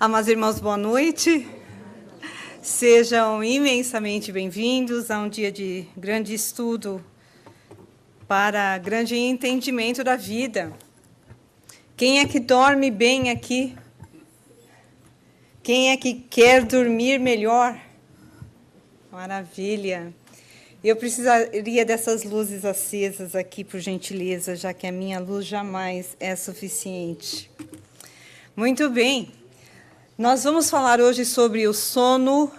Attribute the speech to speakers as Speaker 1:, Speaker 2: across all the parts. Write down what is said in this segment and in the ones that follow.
Speaker 1: Amados irmãos, boa noite. Sejam imensamente bem-vindos a um dia de grande estudo para grande entendimento da vida. Quem é que dorme bem aqui? Quem é que quer dormir melhor? Maravilha. Eu precisaria dessas luzes acesas aqui, por gentileza, já que a minha luz jamais é suficiente. Muito bem. Nós vamos falar hoje sobre o sono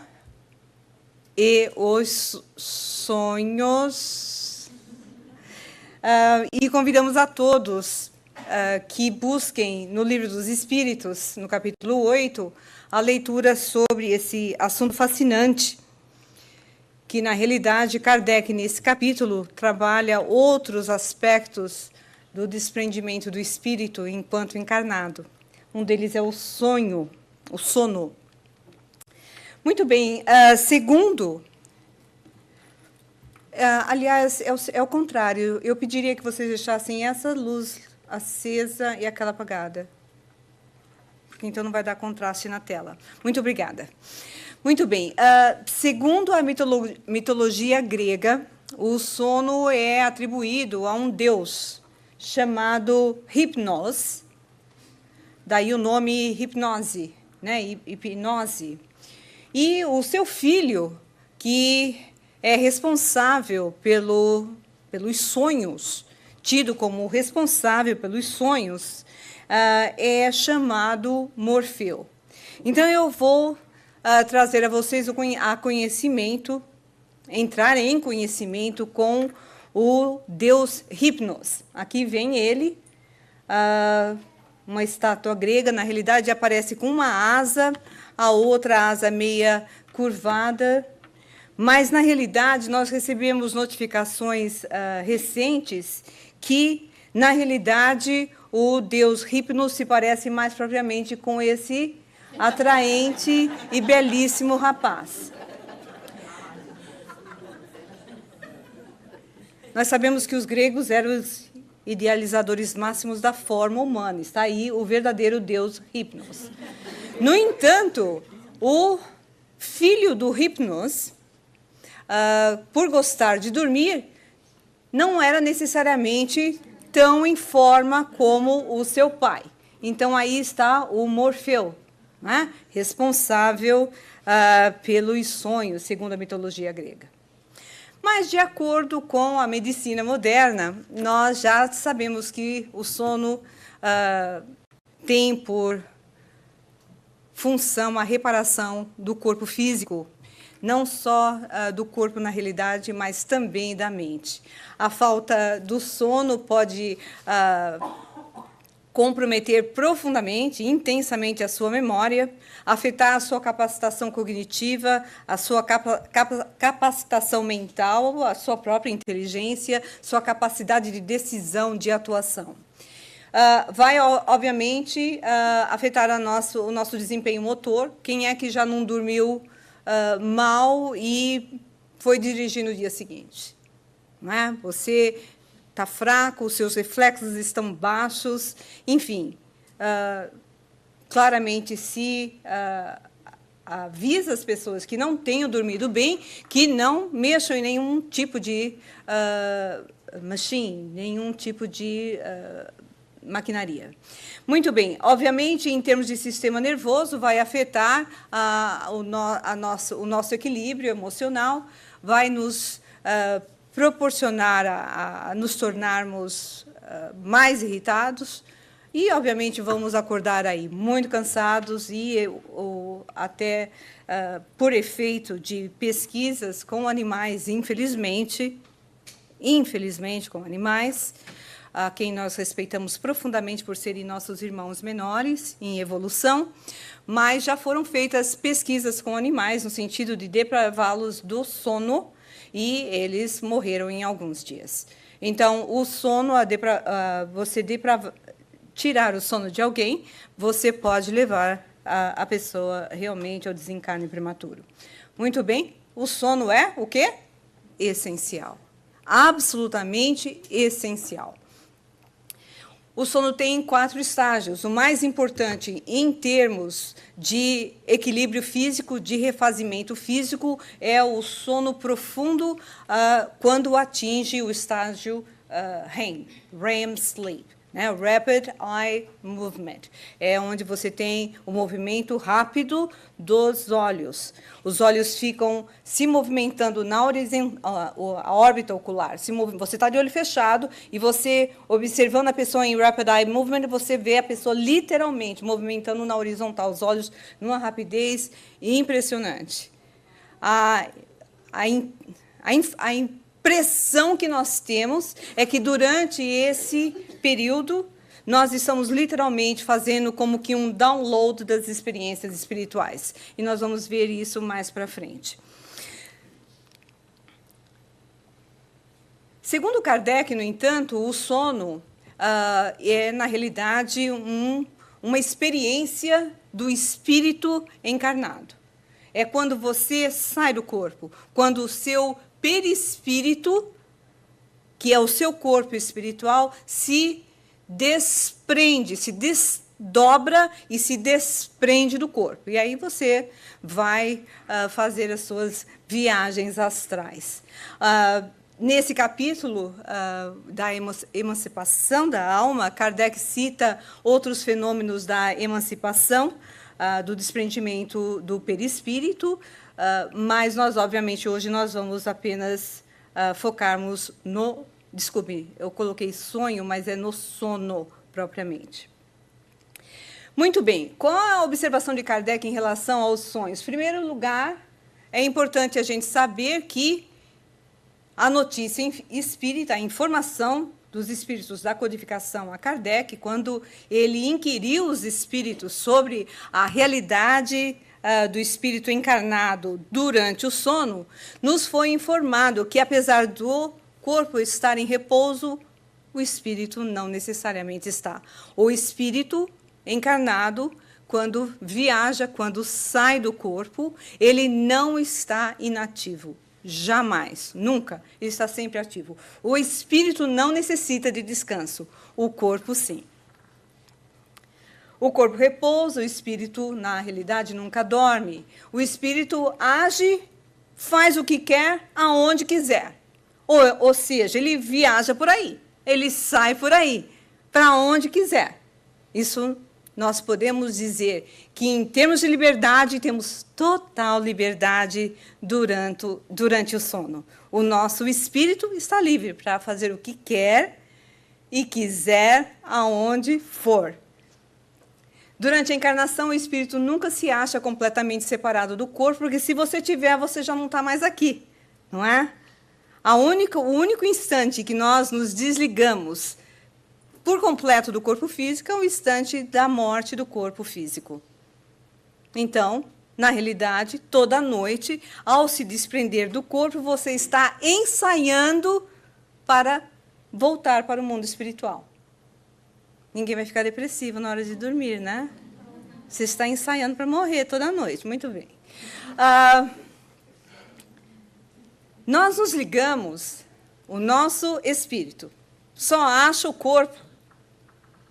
Speaker 1: e os sonhos. E convidamos a todos que busquem no Livro dos Espíritos, no capítulo 8, a leitura sobre esse assunto fascinante, que, na realidade, Kardec, nesse capítulo, trabalha outros aspectos do desprendimento do espírito enquanto encarnado. Um deles é o sonho. O sono. Muito bem. Segundo, aliás, é o contrário. Eu pediria que vocês deixassem essa luz acesa e aquela apagada, porque então não vai dar contraste na tela. Muito obrigada. Muito bem. Segundo a mitologia grega, o sono é atribuído a um deus chamado Hypnos, daí o nome hipnose. Hipnose. E o seu filho, que é responsável pelos sonhos, tido como responsável pelos sonhos, é chamado Morfeu. Então, eu vou trazer a vocês entrar em conhecimento com o deus Hypnos. Aqui vem ele, uma estátua grega, na realidade, aparece com uma asa, a outra asa meia curvada, mas, na realidade, nós recebemos notificações recentes que, na realidade, o deus Hypnos se parece mais propriamente com esse atraente e belíssimo rapaz. Nós sabemos que os gregos eram os idealizadores máximos da forma humana. Está aí o verdadeiro deus Hypnos. No entanto, o filho do Hypnos, por gostar de dormir, não era necessariamente tão em forma como o seu pai. Então, aí está o Morfeu, né? Responsável pelos sonhos, segundo a mitologia grega. Mas, de acordo com a medicina moderna, nós já sabemos que o sono tem por função a reparação do corpo físico, não só do corpo na realidade, mas também da mente. A falta do sono pode comprometer profundamente, intensamente a sua memória, afetar a sua capacitação cognitiva, a sua capacitação mental, a sua própria inteligência, sua capacidade de decisão, de atuação. Vai, obviamente, afetar o nosso desempenho motor. Quem é que já não dormiu mal e foi dirigir no dia seguinte? Não é? Você está fraco, os seus reflexos estão baixos, enfim. Claramente, se avisa as pessoas que não tenham dormido bem, que não mexam em nenhum tipo de machine, nenhum tipo de maquinaria. Muito bem. Obviamente, em termos de sistema nervoso, vai afetar o nosso equilíbrio emocional, vai nos proporcionar a nos tornarmos mais irritados e, obviamente, vamos acordar aí muito cansados e até por efeito de pesquisas com animais, infelizmente com animais, a quem nós respeitamos profundamente por serem nossos irmãos menores em evolução, mas já foram feitas pesquisas com animais no sentido de depravá-los do sono, e eles morreram em alguns dias. Então, o sono, tirar o sono de alguém, você pode levar a pessoa realmente ao desencarne prematuro. Muito bem, o sono é o quê? Essencial. Absolutamente essencial. o sono tem 4 estágios. O mais importante em termos de equilíbrio físico, de refazimento físico, é o sono profundo quando atinge o estágio REM sleep. Né? Rapid Eye Movement, é onde você tem o movimento rápido dos olhos. Os olhos ficam se movimentando na a órbita ocular. Você está de olho fechado e você, observando a pessoa em Rapid Eye Movement, você vê a pessoa literalmente movimentando na horizontal os olhos numa rapidez impressionante. A impressão que nós temos é que, durante esse período, nós estamos literalmente fazendo como que um download das experiências espirituais. E nós vamos ver isso mais para frente. Segundo Kardec, no entanto, o sono é, na realidade, uma experiência do espírito encarnado. É quando você sai do corpo, quando o seu perispírito, que é o seu corpo espiritual, se desprende, se desdobra e se desprende do corpo. E aí você vai fazer as suas viagens astrais. Nesse capítulo da emancipação da alma, Kardec cita outros fenômenos da emancipação, do desprendimento do perispírito, mas nós, obviamente, hoje nós vamos apenas focarmos no... Desculpe, eu coloquei sonho, mas é no sono, propriamente. Muito bem. Qual a observação de Kardec em relação aos sonhos? Em primeiro lugar, é importante a gente saber que a notícia espírita, a informação dos espíritos da codificação a Kardec, quando ele inquiriu os espíritos sobre a realidade do espírito encarnado durante o sono, nos foi informado que, apesar do corpo estar em repouso, o espírito não necessariamente está. O espírito encarnado, quando viaja, quando sai do corpo, ele não está inativo. Jamais, nunca. Ele está sempre ativo. O espírito não necessita de descanso. O corpo, sim. O corpo repousa, o espírito, na realidade, nunca dorme. O espírito age, faz o que quer, aonde quiser. Ou seja, ele viaja por aí, ele sai por aí, para onde quiser. Isso nós podemos dizer que, em termos de liberdade, temos total liberdade durante o sono. O nosso espírito está livre para fazer o que quer e quiser, aonde for. Durante a encarnação, o espírito nunca se acha completamente separado do corpo, porque, se você tiver, você já não está mais aqui, não é? O único instante que nós nos desligamos por completo do corpo físico é o instante da morte do corpo físico. Então, na realidade, toda noite, ao se desprender do corpo, você está ensaiando para voltar para o mundo espiritual. Ninguém vai ficar depressivo na hora de dormir, né? Você está ensaiando para morrer toda noite. Muito bem. Nós nos ligamos, o nosso espírito só acha o corpo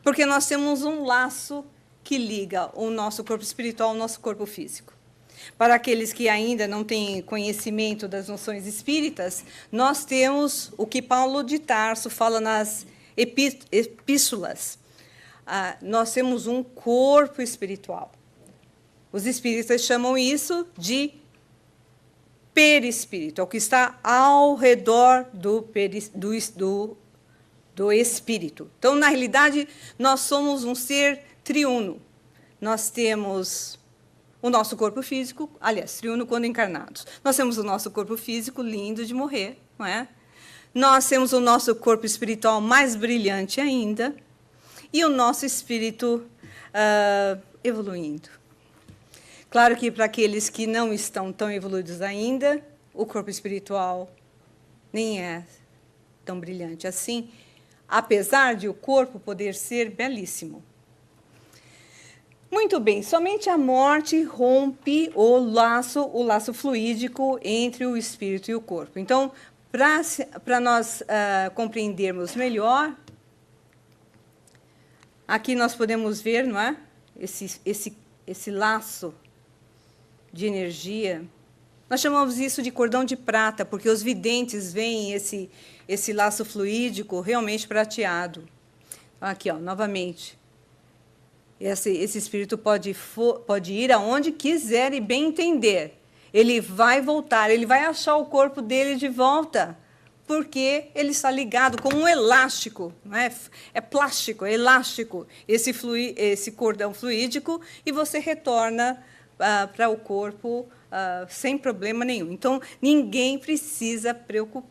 Speaker 1: porque nós temos um laço que liga o nosso corpo espiritual ao nosso corpo físico. Para aqueles que ainda não têm conhecimento das noções espíritas, nós temos o que Paulo de Tarso fala nas epístolas. Nós temos um corpo espiritual. Os espíritas chamam isso de perispírito, é o que está ao redor do espírito. Então, na realidade, nós somos um ser triuno. Nós temos o nosso corpo físico, aliás, triuno quando encarnados. Nós temos o nosso corpo físico lindo de morrer, não é? Nós temos o nosso corpo espiritual mais brilhante ainda, e o nosso espírito evoluindo. Claro que, para aqueles que não estão tão evoluídos ainda, o corpo espiritual nem é tão brilhante assim, apesar de o corpo poder ser belíssimo. Muito bem, somente a morte rompe o laço fluídico entre o espírito e o corpo. Então, para nós compreendermos melhor, Aqui nós podemos ver, não é? Esse laço de energia. Nós chamamos isso de cordão de prata, porque os videntes veem esse laço fluídico realmente prateado. Aqui, ó, novamente. Esse espírito pode ir aonde quiser e bem entender. Ele vai voltar, ele vai achar o corpo dele de volta, porque ele está ligado como um elástico, não é? É plástico, é elástico, esse cordão fluídico, e você retorna para o corpo sem problema nenhum. Então, ninguém precisa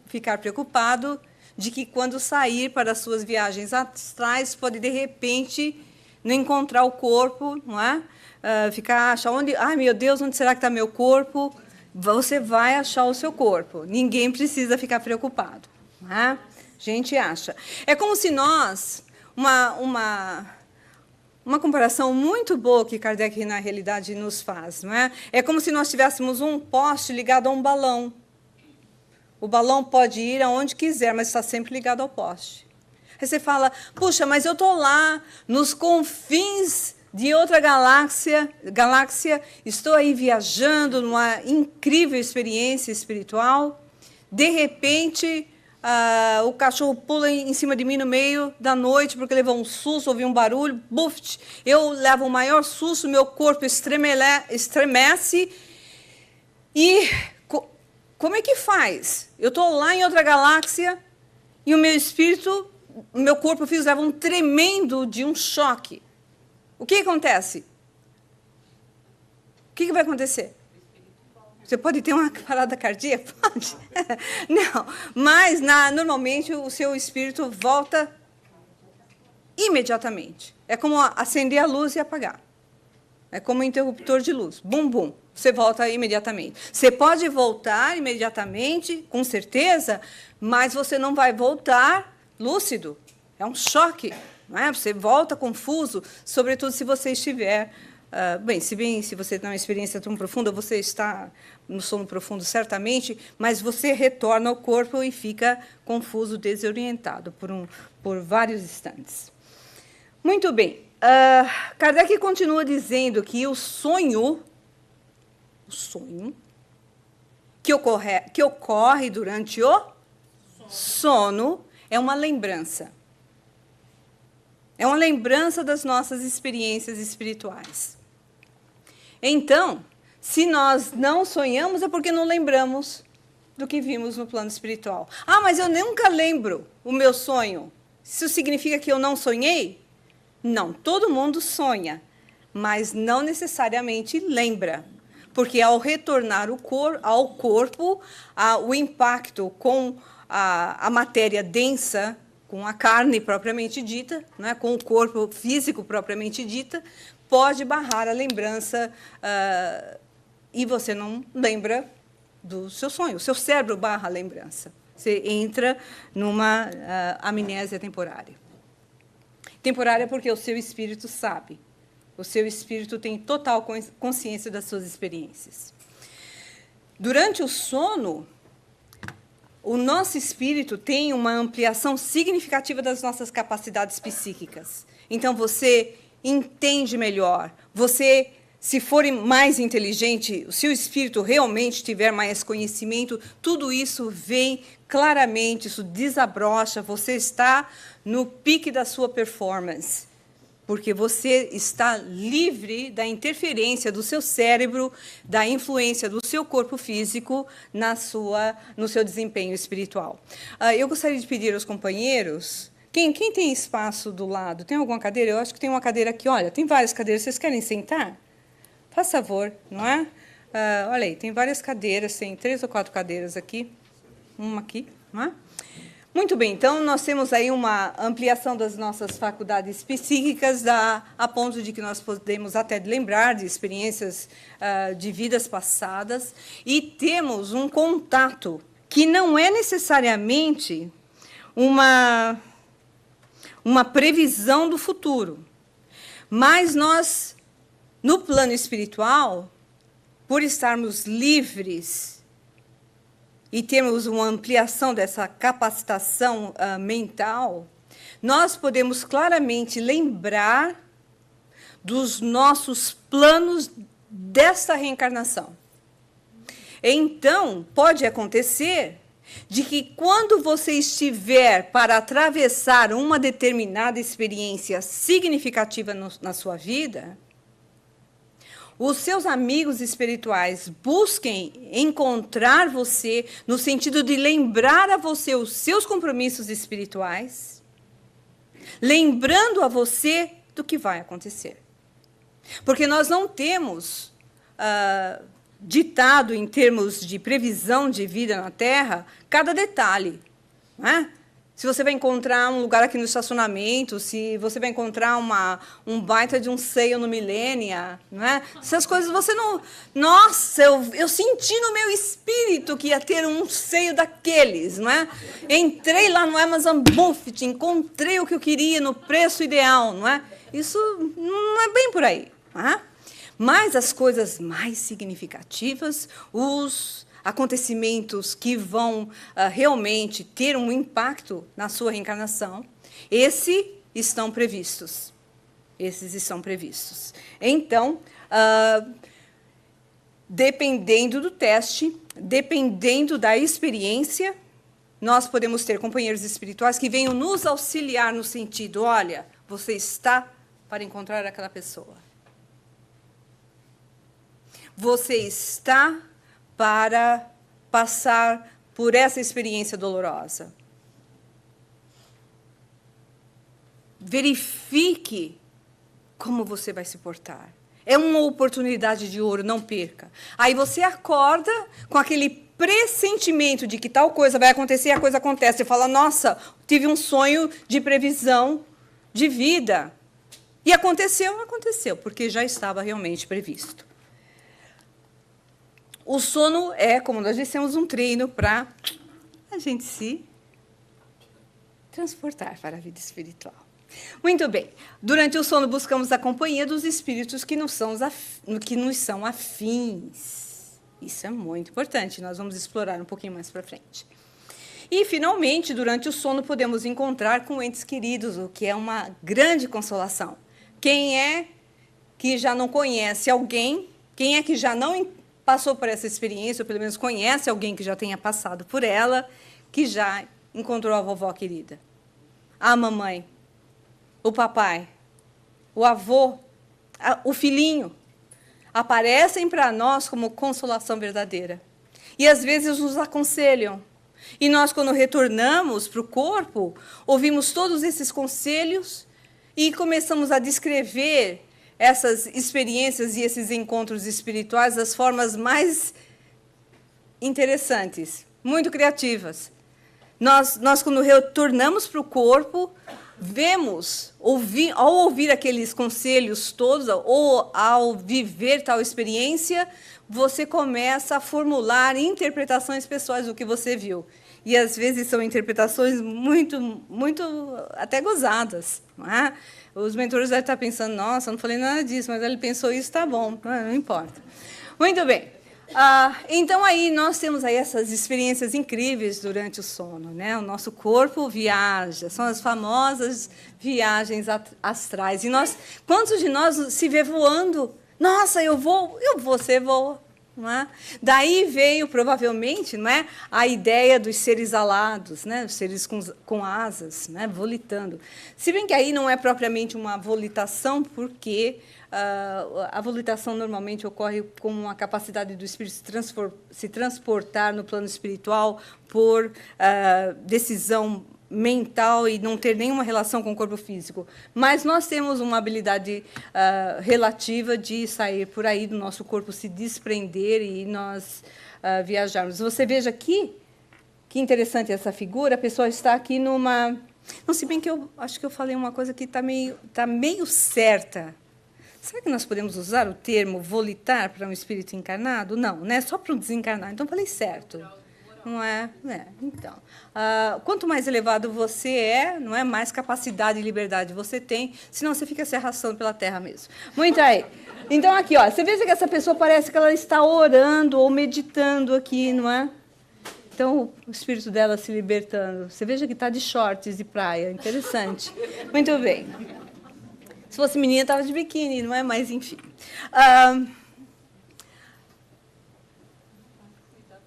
Speaker 1: ficar preocupado de que, quando sair para as suas viagens astrais, pode, de repente, não encontrar o corpo, não é? Achar onde... Ai, meu Deus, onde será que está meu corpo? Você vai achar o seu corpo. Ninguém precisa ficar preocupado. Não é? A gente acha. É como se nós... Uma comparação muito boa que Kardec, na realidade, nos faz. Não é? É como se nós tivéssemos um poste ligado a um balão. O balão pode ir aonde quiser, mas está sempre ligado ao poste. Aí você fala, puxa, mas eu estou lá, nos confins de outra galáxia, estou aí viajando numa incrível experiência espiritual, de repente, o cachorro pula em cima de mim no meio da noite, porque levou um susto, ouvi um barulho, buf, eu levo o maior susto, meu corpo estremece, e como é que faz? Eu estou lá em outra galáxia, e o meu espírito, o meu corpo físico leva um tremendo de um choque. O que acontece? O que vai acontecer? Você pode ter uma parada cardíaca? Pode. Não, mas normalmente o seu espírito volta imediatamente. É como acender a luz e apagar. É como um interruptor de luz. Bum, bum. Você volta imediatamente. Você pode voltar imediatamente, com certeza, mas você não vai voltar lúcido. É um choque. Não é? Você volta confuso, sobretudo se você estiver... se você tem uma experiência tão profunda, você está no sono profundo, certamente, mas você retorna ao corpo e fica confuso, desorientado por vários instantes. Muito bem. Kardec continua dizendo que o sonho que ocorre durante o sono é uma lembrança. É uma lembrança das nossas experiências espirituais. Então, se nós não sonhamos, é porque não lembramos do que vimos no plano espiritual. Ah, mas eu nunca lembro o meu sonho. Isso significa que eu não sonhei? Não, todo mundo sonha, mas não necessariamente lembra. Porque, ao retornar ao corpo, o impacto com a matéria densa, com a carne propriamente dita, né, com o corpo físico propriamente dita, pode barrar a lembrança e você não lembra do seu sonho. O seu cérebro barra a lembrança. Você entra numa amnésia temporária. Temporária porque o seu espírito sabe. O seu espírito tem total consciência das suas experiências. Durante o sono, o nosso espírito tem uma ampliação significativa das nossas capacidades psíquicas. Então, você entende melhor. Você, se for mais inteligente, o seu espírito realmente tiver mais conhecimento, tudo isso vem claramente, isso desabrocha, você está no pique da sua performance, porque você está livre da interferência do seu cérebro, da influência do seu corpo físico no seu desempenho espiritual. Eu gostaria de pedir aos companheiros... Quem tem espaço do lado? Tem alguma cadeira? Eu acho que tem uma cadeira aqui. Olha, tem várias cadeiras. Vocês querem sentar? Faz favor, não é? Olha aí, tem várias cadeiras, tem 3 ou 4 cadeiras aqui. Uma aqui, não é? Muito bem, então, nós temos aí uma ampliação das nossas faculdades psíquicas, a ponto de que nós podemos até lembrar de experiências de vidas passadas, e temos um contato que não é necessariamente uma previsão do futuro, mas nós, no plano espiritual, por estarmos livres e termos uma ampliação dessa capacitação mental, nós podemos claramente lembrar dos nossos planos desta reencarnação. Então, pode acontecer de que quando você estiver para atravessar uma determinada experiência significativa na sua vida, os seus amigos espirituais busquem encontrar você no sentido de lembrar a você os seus compromissos espirituais, lembrando a você do que vai acontecer. Porque nós não temos ditado em termos de previsão de vida na Terra cada detalhe, não é? Se você vai encontrar um lugar aqui no estacionamento, se você vai encontrar um baita de um seio no Milênia, não é? Essas coisas você não... Nossa, eu senti no meu espírito que ia ter um seio daqueles, não é? Entrei lá no Amazon Buffet, encontrei o que eu queria no preço ideal, não é? Isso não é bem por aí, não é? Mas as coisas mais significativas, os acontecimentos que vão realmente ter um impacto na sua reencarnação, esses estão previstos. Esses estão previstos. Então, dependendo do teste, dependendo da experiência, nós podemos ter companheiros espirituais que venham nos auxiliar no sentido, olha, você está para encontrar aquela pessoa. Você está para passar por essa experiência dolorosa. Verifique como você vai se portar. É uma oportunidade de ouro, não perca. Aí você acorda com aquele pressentimento de que tal coisa vai acontecer, e a coisa acontece. Você fala, nossa, tive um sonho de previsão de vida. E aconteceu, porque já estava realmente previsto. O sono é, como nós dissemos, um treino para a gente se transportar para a vida espiritual. Muito bem. Durante o sono, buscamos a companhia dos espíritos que nos são afins. Isso é muito importante. Nós vamos explorar um pouquinho mais para frente. E, finalmente, durante o sono, podemos encontrar com entes queridos, o que é uma grande consolação. Quem é que já não conhece alguém? Quem é que já não passou por essa experiência, ou pelo menos conhece alguém que já tenha passado por ela, que já encontrou a vovó querida, a mamãe, o papai, o avô, o filhinho, aparecem para nós como consolação verdadeira. E, às vezes, nos aconselham. E nós, quando retornamos para o corpo, ouvimos todos esses conselhos e começamos a descrever essas experiências e esses encontros espirituais das formas mais interessantes, muito criativas. Nós quando retornamos para o corpo, vemos, ao ouvir aqueles conselhos todos, ou ao viver tal experiência, você começa a formular interpretações pessoais do que você viu. E, às vezes, são interpretações muito, muito até gozadas, não é? Os mentores devem estar pensando, nossa, eu não falei nada disso, mas ele pensou isso, está bom, não importa. Muito bem. Então, aí, nós temos aí essas experiências incríveis durante o sono, né? O nosso corpo viaja, são as famosas viagens astrais. E quantos de nós se vê voando? Nossa, você voa. Não é? Daí veio, provavelmente, não é, a ideia dos seres alados, né, os seres com asas, né, volitando. Se bem que aí não é propriamente uma volitação, porque a volitação normalmente ocorre com uma capacidade do espírito se transportar no plano espiritual por decisão mental e não ter nenhuma relação com o corpo físico. Mas nós temos uma habilidade relativa de sair por aí do nosso corpo, se desprender e nós viajarmos. Você veja aqui, que interessante essa figura, a pessoa está aqui numa... Não, se bem que eu acho que eu falei uma coisa que está meio certa. Será que nós podemos usar o termo volitar para um espírito encarnado? Não, né? Só para um desencarnado. Então, falei certo. Não é? Então, quanto mais elevado você é, não é, mais capacidade e liberdade você tem, senão você fica se arrastando pela terra mesmo. Muito aí. Então, aqui, ó, você vê que essa pessoa parece que ela está orando ou meditando aqui, não é? Então, o espírito dela se libertando. Você veja que está de shorts de praia. Interessante. Muito bem. Se fosse menina, estava de biquíni, não é? Mas, enfim.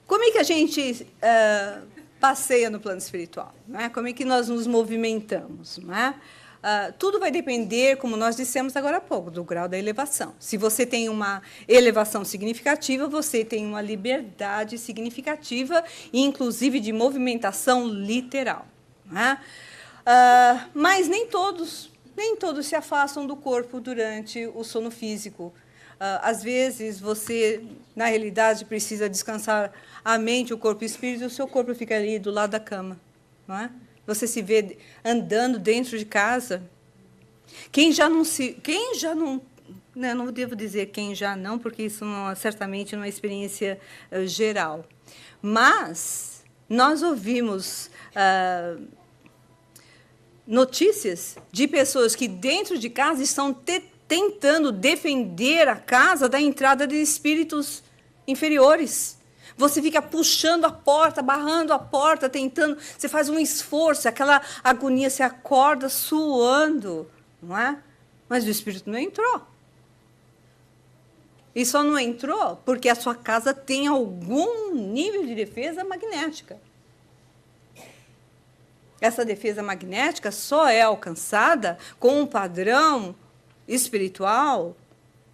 Speaker 1: Como é que a gente passeia no plano espiritual? Não é? Como é que nós nos movimentamos? Não é? Tudo vai depender, como nós dissemos agora há pouco, do grau da elevação. Se você tem uma elevação significativa, você tem uma liberdade significativa, inclusive de movimentação literal. Não é? Mas nem todos se afastam do corpo durante o sono físico. Às vezes, você, na realidade, precisa descansar a mente, o corpo e o espírito, e o seu corpo fica ali do lado da cama. Não é? Você se vê andando dentro de casa. Quem já não, né, não devo dizer quem já não, porque isso certamente não é experiência geral. Mas nós ouvimos notícias de pessoas que dentro de casa estão tentando defender a casa da entrada de espíritos inferiores. Você fica puxando a porta, barrando a porta, tentando, você faz um esforço, aquela agonia, você acorda suando, não é? Mas o espírito não entrou. E só não entrou porque a sua casa tem algum nível de defesa magnética. Essa defesa magnética só é alcançada com um padrão espiritual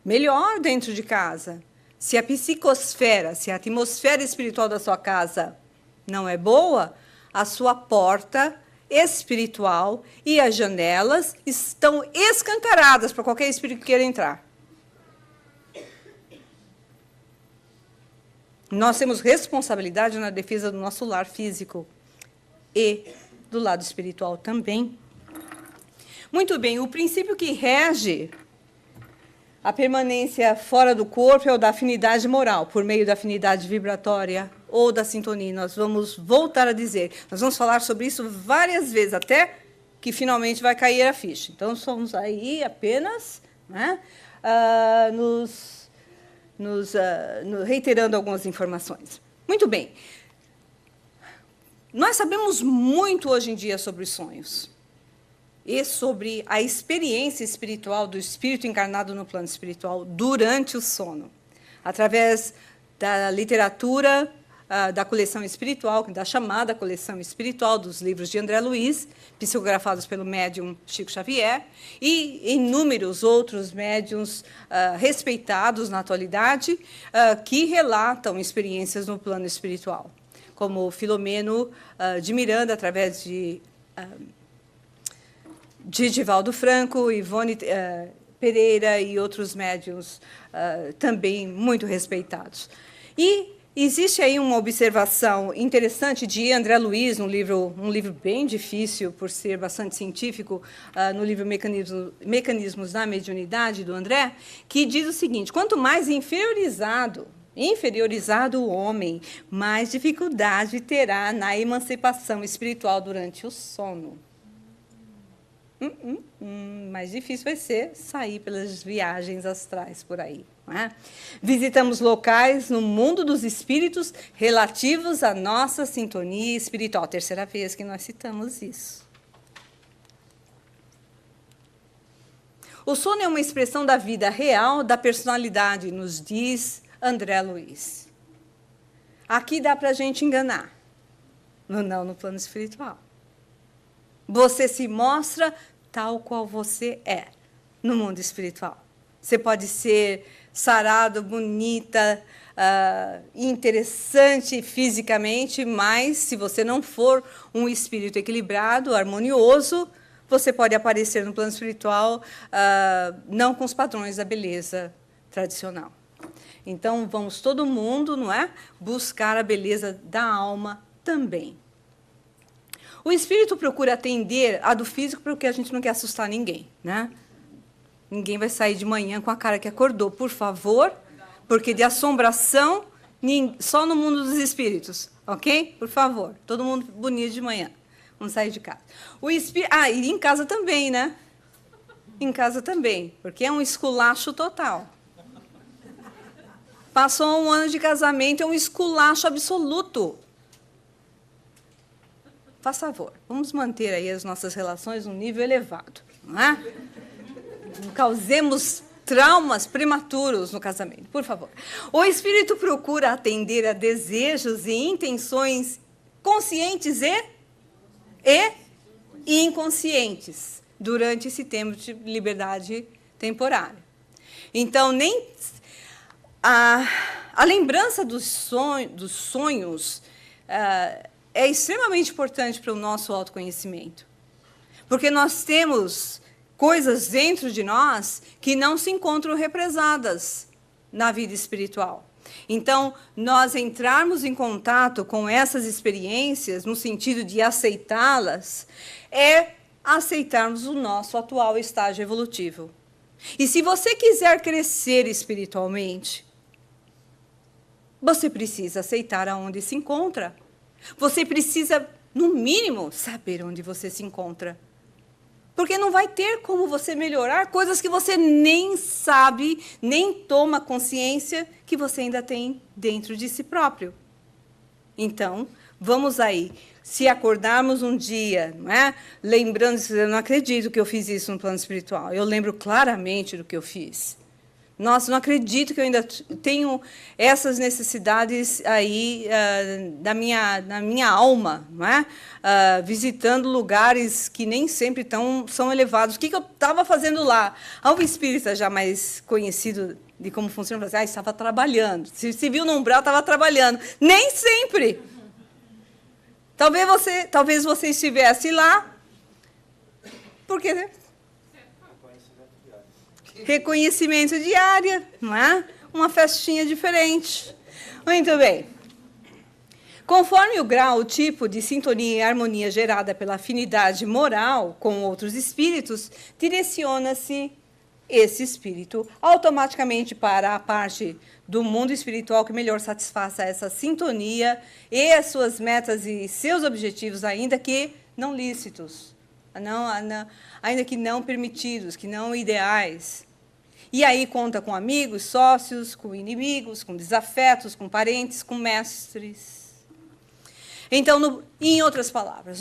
Speaker 1: melhor dentro de casa. Se a psicosfera, se a atmosfera espiritual da sua casa não é boa, a sua porta espiritual e as janelas estão escancaradas para qualquer espírito que queira entrar. Nós temos responsabilidade na defesa do nosso lar físico e do lado espiritual também. Muito bem, o princípio que rege a permanência fora do corpo é o da afinidade moral, por meio da afinidade vibratória ou da sintonia. Nós vamos voltar a dizer, nós vamos falar sobre isso várias vezes, até que finalmente vai cair a ficha. Então, somos aí apenas, né, reiterando algumas informações. Muito bem. Nós sabemos muito hoje em dia sobre os sonhos e sobre a experiência espiritual do espírito encarnado no plano espiritual durante o sono, através da literatura da coleção espiritual, da chamada coleção espiritual dos livros de André Luiz, psicografados pelo médium Chico Xavier, e inúmeros outros médiums respeitados na atualidade, que relatam experiências no plano espiritual, como Filomeno de Miranda, através de Divaldo Franco, Ivone Pereira e outros médiuns também muito respeitados. E existe aí uma observação interessante de André Luiz, um livro bem difícil, por ser bastante científico, no livro Mecanismos da Mediunidade, do André, que diz o seguinte: quanto mais inferiorizado o homem, mais dificuldade terá na emancipação espiritual durante o sono. Mais difícil vai ser sair pelas viagens astrais por aí. Não é? Visitamos locais no mundo dos espíritos relativos à nossa sintonia espiritual. Terceira vez que nós citamos isso. O sono é uma expressão da vida real, da personalidade, nos diz André Luiz. Aqui dá para a gente enganar, não no plano espiritual. Você se mostra tal qual você é no mundo espiritual. Você pode ser sarado, bonita, interessante fisicamente, mas se você não for um espírito equilibrado, harmonioso, você pode aparecer no plano espiritual não com os padrões da beleza tradicional. Então, vamos todo mundo, não é, buscar a beleza da alma também. O espírito procura atender a do físico porque a gente não quer assustar ninguém, né? Ninguém vai sair de manhã com a cara que acordou, por favor, porque de assombração só no mundo dos espíritos, ok? Por favor, todo mundo bonito de manhã. Vamos sair de casa. E em casa também, né? Em casa também, porque é um esculacho total. Passou um ano de casamento, é um esculacho absoluto. faz favor, vamos manter aí as nossas relações num nível elevado, não é? Não causemos traumas prematuros no casamento, por favor. O espírito procura atender a desejos e intenções conscientes e inconscientes durante esse tempo de liberdade temporária. Então, a lembrança dos sonhos é extremamente importante para o nosso autoconhecimento, porque nós temos coisas dentro de nós que não se encontram represadas na vida espiritual. Então, nós entrarmos em contato com essas experiências, no sentido de aceitá-las, é aceitarmos o nosso atual estágio evolutivo. E se você quiser crescer espiritualmente, você precisa aceitar aonde se encontra. Você precisa, no mínimo, saber onde você se encontra. Porque não vai ter como você melhorar coisas que você nem sabe, nem toma consciência que você ainda tem dentro de si próprio. Então, vamos aí. Se acordarmos um dia, não é? Lembrando, eu não acredito que eu fiz isso no plano espiritual. Eu lembro claramente do que eu fiz. Nossa, não acredito que eu ainda tenho essas necessidades aí da minha alma, não é? Visitando lugares que nem sempre são elevados. O que eu estava fazendo lá? Ao espírita já mais conhecido de como funciona, falou assim, estava trabalhando. Se viu no umbral, estava trabalhando. Nem sempre. Talvez você estivesse lá, porque... Reconhecimento diário, não é? Uma festinha diferente. Muito bem. Conforme o grau, o tipo de sintonia e harmonia gerada pela afinidade moral com outros espíritos, direciona-se esse espírito automaticamente para a parte do mundo espiritual que melhor satisfaça essa sintonia e as suas metas e seus objetivos, ainda que não lícitos, ainda que não permitidos, que não ideais. E aí conta com amigos, sócios, com inimigos, com desafetos, com parentes, com mestres. Então, em outras palavras,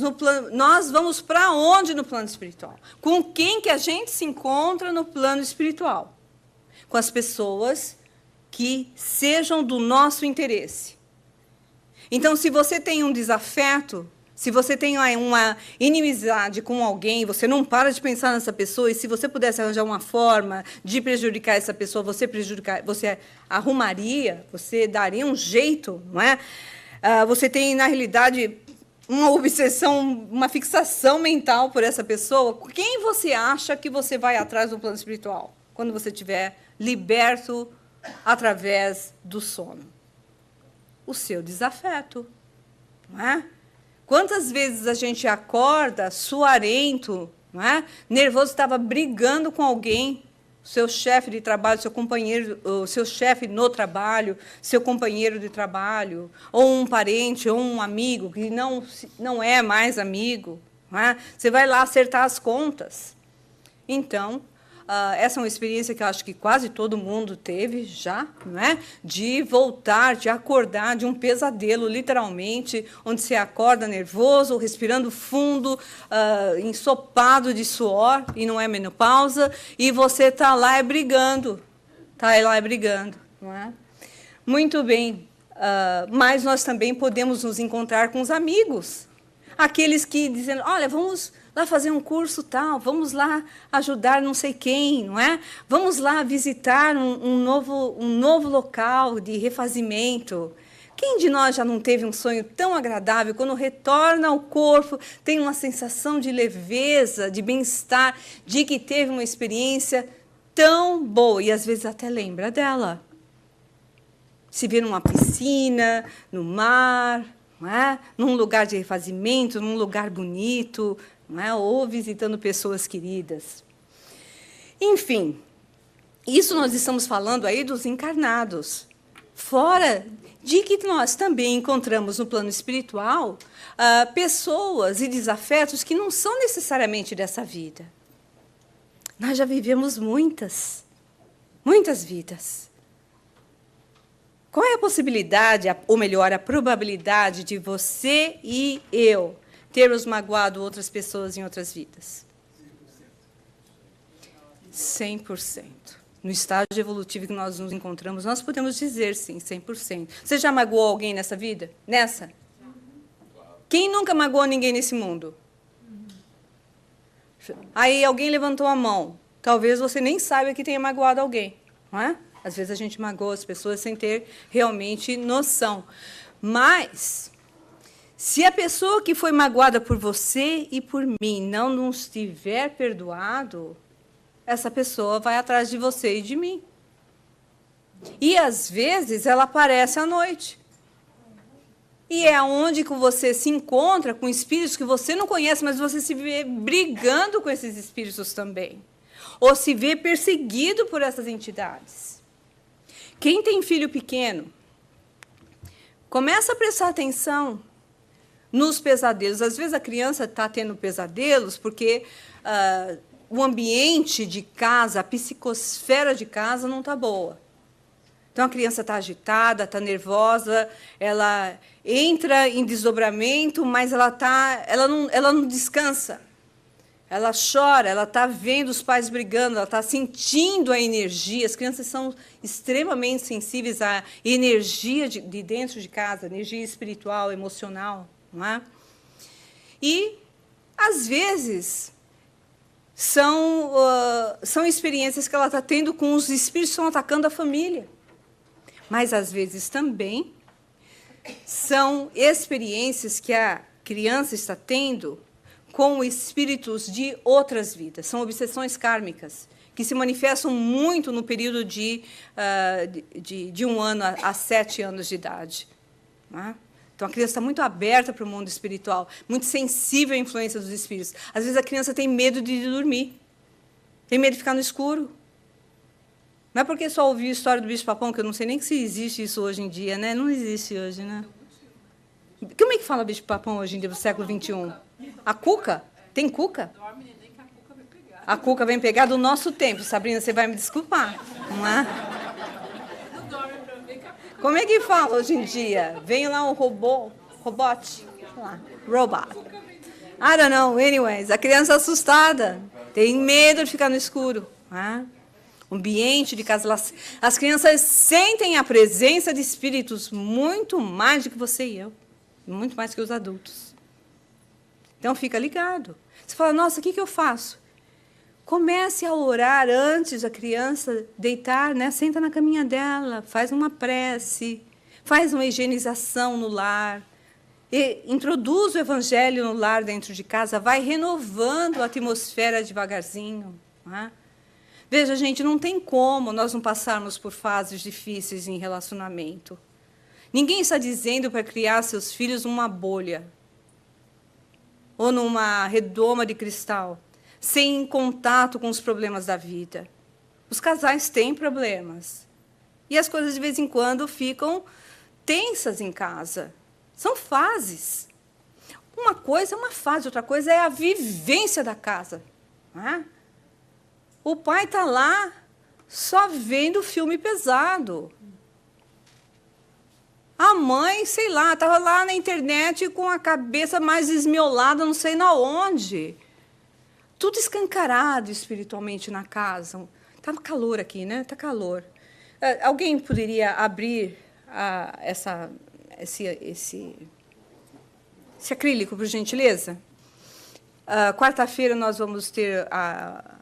Speaker 1: nós vamos para onde no plano espiritual? Com quem que a gente se encontra no plano espiritual? Com as pessoas que sejam do nosso interesse. Então, se você tem um desafeto, se você tem uma inimizade com alguém, você não para de pensar nessa pessoa, e se você pudesse arranjar uma forma de prejudicar essa pessoa, você arrumaria, você daria um jeito, não é? Você tem, na realidade, uma obsessão, uma fixação mental por essa pessoa. Quem você acha que você vai atrás do plano espiritual, quando você estiver liberto através do sono? O seu desafeto, não é? Quantas vezes a gente acorda suarento, não é? Nervoso, estava brigando com alguém, seu chefe de trabalho, seu companheiro, o seu chefe no trabalho, seu companheiro de trabalho, ou um parente, ou um amigo que não é mais amigo, não é? Você vai lá acertar as contas. Então, essa é uma experiência que eu acho que quase todo mundo teve já, não é? De voltar, de acordar de um pesadelo, literalmente, onde você acorda nervoso, respirando fundo, ensopado de suor, e não é menopausa, e você está lá brigando, não é? Muito bem, mas nós também podemos nos encontrar com os amigos, aqueles que dizem, olha, vamos lá fazer um curso tal, vamos lá ajudar não sei quem, não é? Vamos lá visitar um novo local de refazimento. Quem de nós já não teve um sonho tão agradável, quando retorna ao corpo, tem uma sensação de leveza, de bem-estar, de que teve uma experiência tão boa, e às vezes até lembra dela. Se vê numa piscina, no mar, não é? Num lugar de refazimento, num lugar bonito, não é? Ou visitando pessoas queridas. Enfim, isso nós estamos falando aí dos encarnados. Fora de que nós também encontramos no plano espiritual pessoas e desafetos que não são necessariamente dessa vida. Nós já vivemos muitas vidas. Qual é a possibilidade, ou melhor, a probabilidade de você e eu termos magoado outras pessoas em outras vidas? 100%. No estágio evolutivo que nós nos encontramos, nós podemos dizer sim, 100%. Você já magoou alguém nessa vida? Nessa? Quem nunca magoou ninguém nesse mundo? Aí alguém levantou a mão. Talvez você nem saiba que tenha magoado alguém, não é? Às vezes a gente magoa as pessoas sem ter realmente noção. Mas, se a pessoa que foi magoada por você e por mim não nos tiver perdoado, essa pessoa vai atrás de você e de mim. E, às vezes, ela aparece à noite. E é onde que você se encontra com espíritos que você não conhece, mas você se vê brigando com esses espíritos também. Ou se vê perseguido por essas entidades. Quem tem filho pequeno, começa a prestar atenção nos pesadelos. Às vezes a criança está tendo pesadelos porque o ambiente de casa, a psicosfera de casa não está boa. Então, a criança está agitada, está nervosa, ela entra em desdobramento, mas ela não descansa. Ela chora, ela está vendo os pais brigando, ela está sentindo a energia. As crianças são extremamente sensíveis à energia de dentro de casa, energia espiritual, emocional. Não é? E, às vezes, são experiências que ela está tendo com os espíritos que estão atacando a família. Mas, às vezes, também são experiências que a criança está tendo com espíritos de outras vidas. São obsessões kármicas, que se manifestam muito no período de 1 ano a 7 anos de idade. Não é? Então, a criança está muito aberta para o mundo espiritual, muito sensível à influência dos espíritos. Às vezes, a criança tem medo de dormir, tem medo de ficar no escuro. Não é porque só ouvi a história do bicho-papão, que eu não sei nem se existe isso hoje em dia, né? Não existe hoje, né? Como é que fala bicho-papão hoje em dia, do século XXI? A cuca? Tem cuca? A cuca vem pegar do nosso tempo. Sabrina, você vai me desculpar, não é? Como é que fala hoje em dia? Vem lá um robot, sei lá, robot. I don't know, anyways. A criança assustada, tem medo de ficar no escuro, não é? Ambiente de casa, as crianças sentem a presença de espíritos muito mais do que você e eu, muito mais que os adultos. Então, fica ligado. Você fala, nossa, o que eu faço? Comece a orar antes da criança deitar, né? Senta na caminha dela, faz uma prece, faz uma higienização no lar, e introduz o evangelho no lar dentro de casa, vai renovando a atmosfera devagarzinho, não é? Veja, gente, não tem como nós não passarmos por fases difíceis em relacionamento. Ninguém está dizendo para criar seus filhos numa bolha ou numa redoma de cristal, sem contato com os problemas da vida. Os casais têm problemas. E as coisas, de vez em quando, ficam tensas em casa. São fases. Uma coisa é uma fase, outra coisa é a vivência da casa. Não é? O pai está lá só vendo filme pesado. A mãe, sei lá, estava lá na internet com a cabeça mais esmiolada, não sei na onde. Tudo escancarado espiritualmente na casa. Está calor aqui, né? Está calor. Alguém poderia abrir esse acrílico, por gentileza? Quarta-feira nós vamos ter a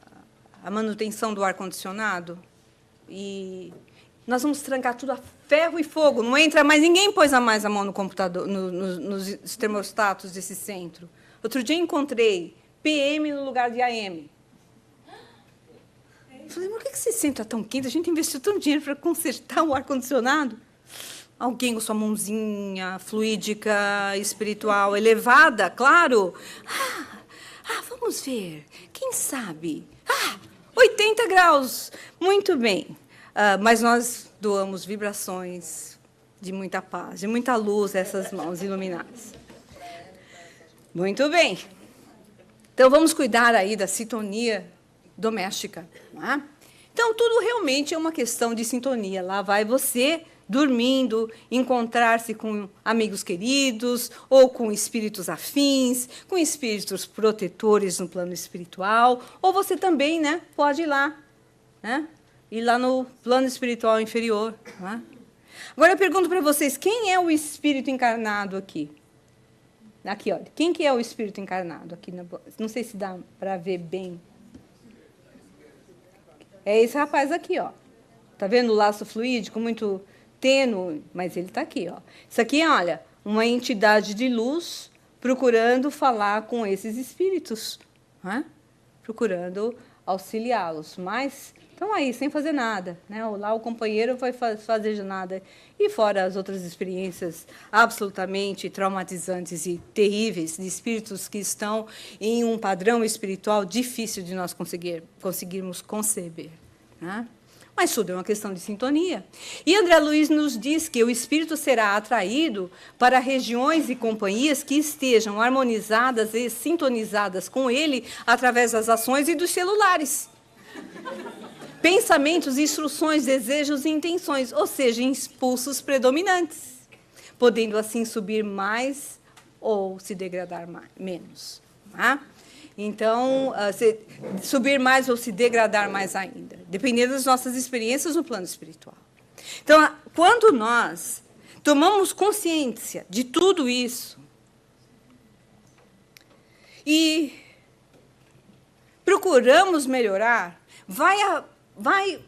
Speaker 1: manutenção do ar-condicionado e nós vamos trancar tudo a ferro e fogo. Não entra mais, ninguém pôs mais a mão no computador, nos termostatos desse centro. Outro dia encontrei PM no lugar de AM. Falei, por que esse centro é tão quente? A gente investiu tanto dinheiro para consertar o ar-condicionado. Alguém com sua mãozinha fluídica, espiritual, elevada, claro. Vamos ver. Quem sabe? 80 graus. Muito bem. Mas nós doamos vibrações de muita paz, de muita luz a essas mãos iluminadas. Muito bem. Então, vamos cuidar aí da sintonia doméstica. Não é? Então, tudo realmente é uma questão de sintonia. Lá vai você dormindo, encontrar-se com amigos queridos, ou com espíritos afins, com espíritos protetores no plano espiritual, ou você também, né, pode ir lá, né, ir lá no plano espiritual inferior. Né? Agora eu pergunto para vocês, quem é o espírito encarnado aqui? Aqui, olha, quem que é o espírito encarnado? Aqui não sei se dá para ver bem. É esse rapaz aqui, ó. Tá vendo o laço fluídico muito tênue? Mas ele está aqui, ó. Isso aqui, olha, uma entidade de luz procurando falar com esses espíritos, né? Procurando auxiliá-los. Mas estão aí, sem fazer nada, né? Lá o companheiro vai fazer nada. E fora as outras experiências absolutamente traumatizantes e terríveis de espíritos que estão em um padrão espiritual difícil de nós conseguirmos conceber. Né? Mas tudo é uma questão de sintonia. E André Luiz nos diz que o espírito será atraído para regiões e companhias que estejam harmonizadas e sintonizadas com ele através das ações e dos celulares. Pensamentos, instruções, desejos e intenções, ou seja, impulsos predominantes, podendo assim subir mais ou se degradar menos. Tá? Então, subir mais ou se degradar mais ainda, dependendo das nossas experiências no plano espiritual. Então, quando nós tomamos consciência de tudo isso e procuramos melhorar, vai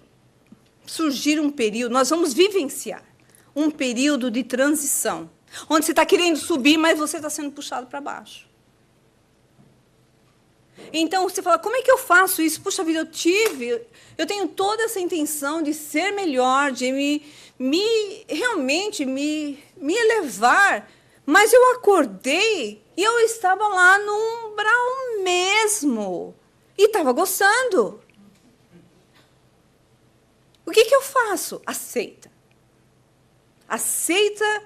Speaker 1: surgir um período, nós vamos vivenciar um período de transição, onde você está querendo subir, mas você está sendo puxado para baixo. Então, você fala, como é que eu faço isso? Puxa vida, eu tenho toda essa intenção de ser melhor, de realmente me elevar, mas eu acordei e eu estava lá no umbral mesmo, e estava gostando. O que eu faço? Aceita. Aceita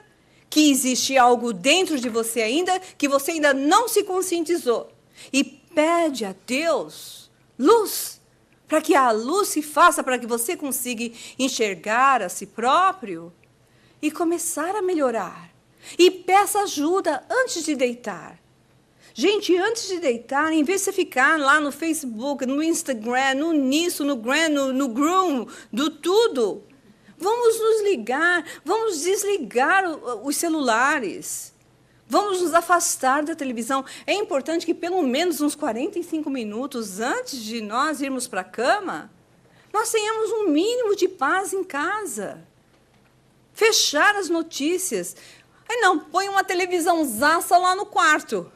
Speaker 1: que existe algo dentro de você ainda, que você ainda não se conscientizou. E pede a Deus luz, para que a luz se faça, para que você consiga enxergar a si próprio e começar a melhorar. E peça ajuda antes de deitar. Gente, antes de deitar, em vez de você ficar lá no Facebook, no Instagram, no Nisso, no Gram, no Groom, do tudo, vamos nos ligar, vamos desligar os celulares, vamos nos afastar da televisão. É importante que pelo menos uns 45 minutos antes de nós irmos para a cama, nós tenhamos um mínimo de paz em casa. Fechar as notícias. Aí não, põe uma televisãozaça lá no quarto.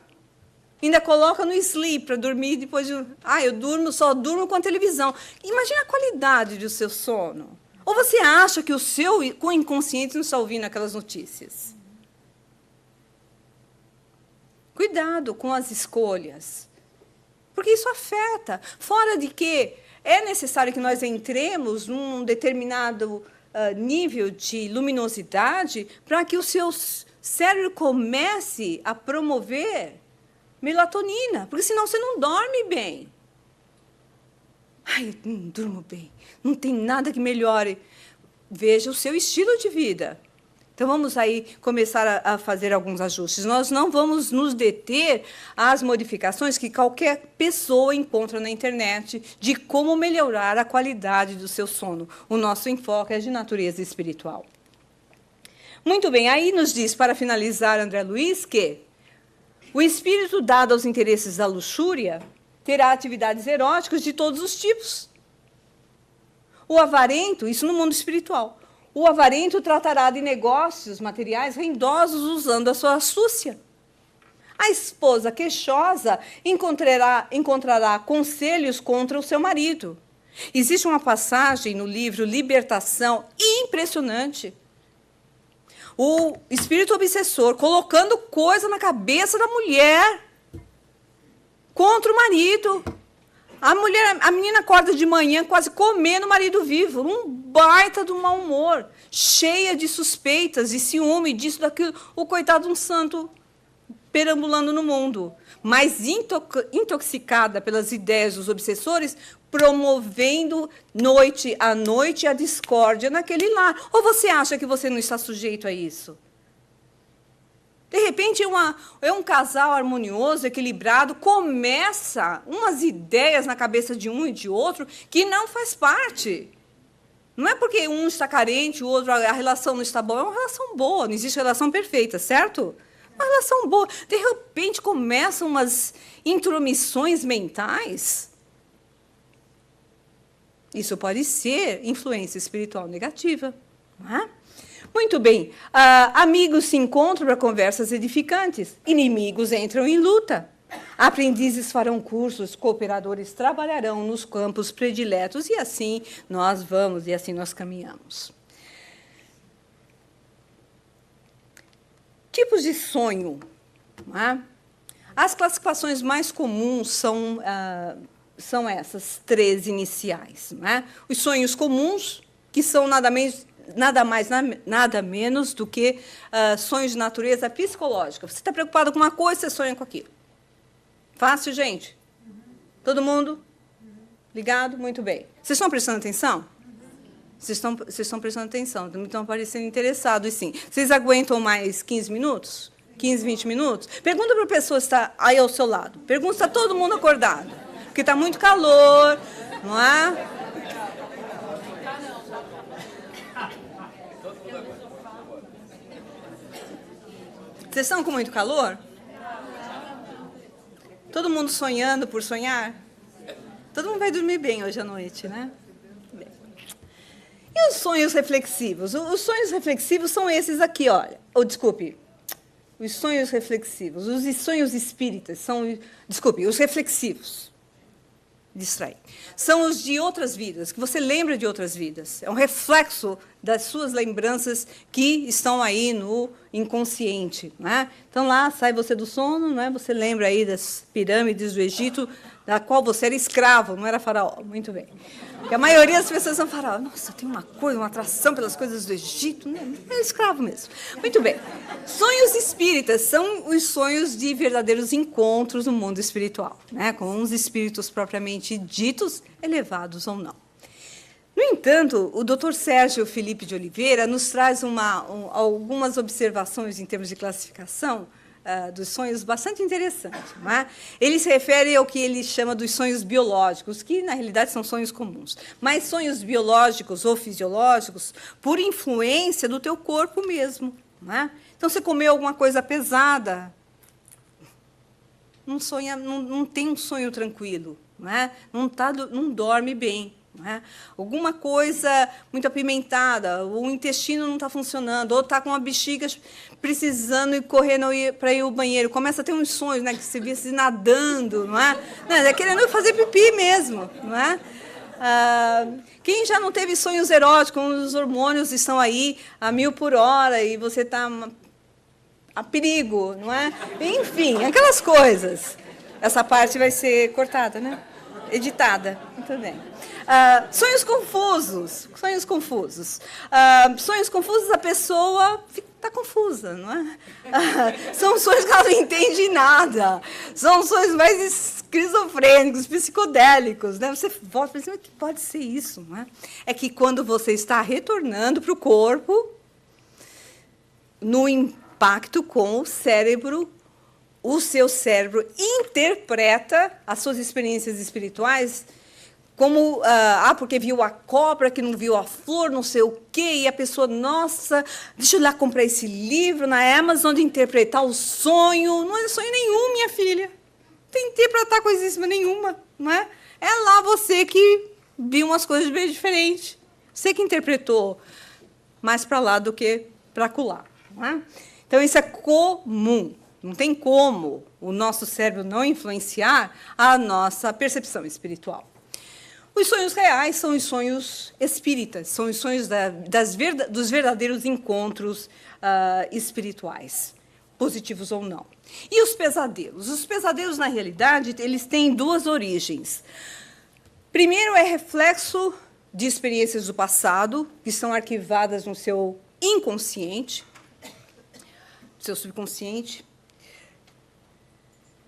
Speaker 1: Ainda coloca no sleep para dormir depois de... só durmo com a televisão. Imagina a qualidade do seu sono. Ou você acha que o seu inconsciente não está ouvindo aquelas notícias? Cuidado com as escolhas, porque isso afeta. Fora de que é necessário que nós entremos num determinado nível de luminosidade para que o seu cérebro comece a promover melatonina, porque senão você não dorme bem. Eu não durmo bem, não tem nada que melhore. Veja o seu estilo de vida. Então, vamos aí começar a fazer alguns ajustes. Nós não vamos nos deter às modificações que qualquer pessoa encontra na internet de como melhorar a qualidade do seu sono. O nosso enfoque é de natureza espiritual. Muito bem, aí nos diz, para finalizar, André Luiz, que o espírito dado aos interesses da luxúria terá atividades eróticas de todos os tipos. O avarento, isso no mundo espiritual, o avarento tratará de negócios materiais rendosos usando a sua astúcia. A esposa queixosa encontrará conselhos contra o seu marido. Existe uma passagem no livro Libertação impressionante. O espírito obsessor colocando coisa na cabeça da mulher contra o marido. A menina acorda de manhã quase comendo o marido vivo, um baita de um mau humor, cheia de suspeitas, de ciúme, disso, daquilo. O coitado de um santo perambulando no mundo, mas intoxicada pelas ideias dos obsessores, promovendo noite a noite a discórdia naquele lar. Ou você acha que você não está sujeito a isso? De repente, é um casal harmonioso, equilibrado, começa umas ideias na cabeça de um e de outro que não faz parte. Não é porque um está carente, o outro, a relação não está boa. É uma relação boa, não existe relação perfeita, certo? Uma relação boa. De repente, começam umas intromissões mentais. Isso pode ser influência espiritual negativa, não é? Muito bem. Amigos se encontram para conversas edificantes. Inimigos entram em luta. Aprendizes farão cursos, cooperadores trabalharão nos campos prediletos, e assim nós vamos, e assim nós caminhamos. Tipos de sonho. Não é? As classificações mais comuns são essas 3 iniciais. Não é? Os sonhos comuns, que são nada mais, nada menos do que sonhos de natureza psicológica. Você está preocupado com uma coisa, você sonha com aquilo. Fácil, gente? Todo mundo? Ligado? Muito bem. Vocês estão prestando atenção? Vocês estão prestando atenção, estão parecendo interessados, sim. Vocês aguentam mais 15 minutos? 15, 20 minutos? Pergunta para a pessoa que está aí ao seu lado. Pergunta se está todo mundo acordado. Porque está muito calor, não é? Vocês estão com muito calor? Todo mundo sonhando por sonhar? Todo mundo vai dormir bem hoje à noite, né? Bem. E os sonhos reflexivos? Os sonhos reflexivos são esses aqui, olha. Desculpe. Os sonhos reflexivos. Os sonhos espíritas são... Desculpe, os reflexivos. Distrai. São os de outras vidas, que você lembra de outras vidas. É um reflexo das suas lembranças que estão aí no inconsciente. Né? Então, lá sai você do sono, né? Você lembra aí das pirâmides do Egito, da qual você era escravo, não era faraó. Muito bem. Porque a maioria das pessoas são faraó. Nossa, tem uma coisa, uma atração pelas coisas do Egito. Né? É escravo mesmo. Muito bem. Sonhos espíritas são os sonhos de verdadeiros encontros no mundo espiritual, né? Com os espíritos propriamente ditos, elevados ou não. No entanto, o Dr. Sérgio Felipe de Oliveira nos traz algumas observações em termos de classificação dos sonhos bastante interessantes. Não é? Ele se refere ao que ele chama dos sonhos biológicos, que, na realidade, são sonhos comuns. Mas sonhos biológicos ou fisiológicos por influência do teu corpo mesmo. Não é? Então, você comeu alguma coisa pesada, não tem um sonho tranquilo, não é? Não dorme bem. Não é? Alguma coisa muito apimentada, o intestino não está funcionando, ou está com uma bexiga precisando ir correndo para ir ao banheiro. Começa a ter uns sonhos, né, que você vê se nadando, não é? Não, é querendo fazer pipi mesmo. Não é? Quem já não teve sonhos eróticos, quando os hormônios estão aí a 1000 por hora e você está a perigo, não é? Enfim, aquelas coisas. Essa parte vai ser cortada, né? Editada. Muito bem. Sonhos confusos. Sonhos confusos. Sonhos confusos, a pessoa está confusa, não é? São sonhos que ela não entende nada. São sonhos mais esquizofrênicos, psicodélicos. Né? Você volta e pensa, que pode ser isso, não é? É que quando você está retornando para o corpo, no impacto com o cérebro, o seu cérebro interpreta as suas experiências espirituais como, porque viu a cobra, que não viu a flor, não sei o quê, e a pessoa, nossa, deixa eu ir lá comprar esse livro na Amazon de interpretar o sonho. Não é sonho nenhum, minha filha. Não tem que interpretar coisíssima nenhuma. Não é? É lá você que viu umas coisas bem diferentes. Você que interpretou mais para lá do que para acolá. Não é? Então, isso é comum. Não tem como o nosso cérebro não influenciar a nossa percepção espiritual. Os sonhos reais são os sonhos espíritas, são os sonhos dos verdadeiros encontros espirituais, positivos ou não. E os pesadelos? Os pesadelos, na realidade, eles têm 2 origens. Primeiro, é reflexo de experiências do passado, que são arquivadas no seu inconsciente, no seu subconsciente.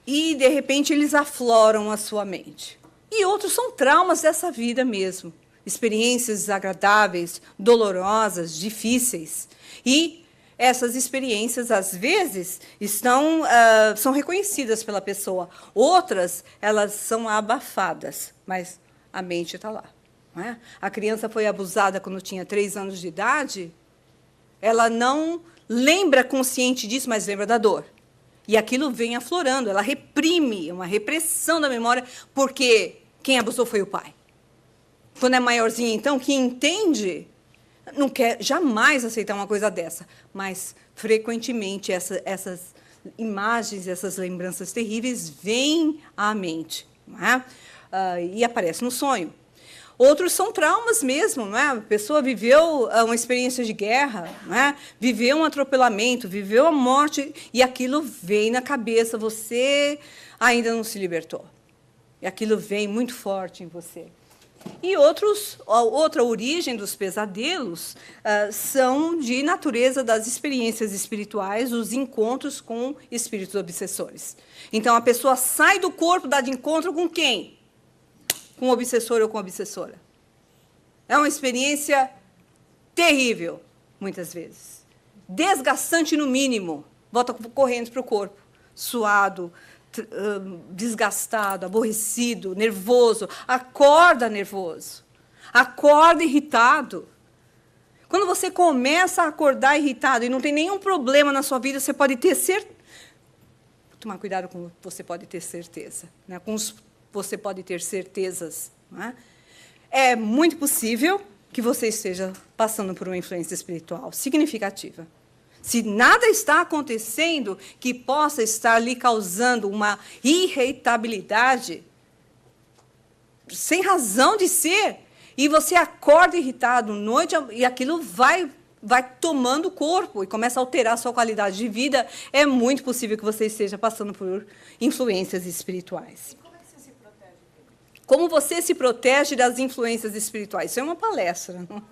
Speaker 1: e, de repente, eles afloram a sua mente. E outros são traumas dessa vida mesmo, experiências desagradáveis, dolorosas, difíceis. E essas experiências, às vezes, são reconhecidas pela pessoa. Outras, elas são abafadas, mas a mente está lá. Não é? A criança foi abusada quando tinha 3 anos de idade, ela não lembra consciente disso, mas lembra da dor. E aquilo vem aflorando, ela reprime, uma repressão da memória, porque quem abusou foi o pai. Quando é maiorzinha, então, que entende, não quer jamais aceitar uma coisa dessa, mas, frequentemente, essas imagens, essas lembranças terríveis vêm à mente, não é? E aparecem no sonho. Outros são traumas mesmo, não é? A pessoa viveu uma experiência de guerra, não é? Viveu um atropelamento, viveu a morte, e aquilo vem na cabeça, você ainda não se libertou. E aquilo vem muito forte em você. E outra origem dos pesadelos são de natureza das experiências espirituais, os encontros com espíritos obsessores. Então, a pessoa sai do corpo, dá de encontro com quem? Com o obsessor ou com a obsessora. É uma experiência terrível, muitas vezes. Desgastante, no mínimo. Volta correndo para o corpo, suado, desgastado, aborrecido, nervoso. Acorda nervoso. Acorda irritado. Quando você começa a acordar irritado e não tem nenhum problema na sua vida, você pode ter certeza. Tomar cuidado com você pode ter certeza, né? Com os você pode ter certezas. Não é? É muito possível que você esteja passando por uma influência espiritual significativa. Se nada está acontecendo que possa estar lhe causando uma irritabilidade, sem razão de ser, e você acorda irritado noite, e aquilo vai tomando o corpo e começa a alterar a sua qualidade de vida, é muito possível que você esteja passando por influências espirituais. Como você se protege das influências espirituais? Isso é uma palestra. Não?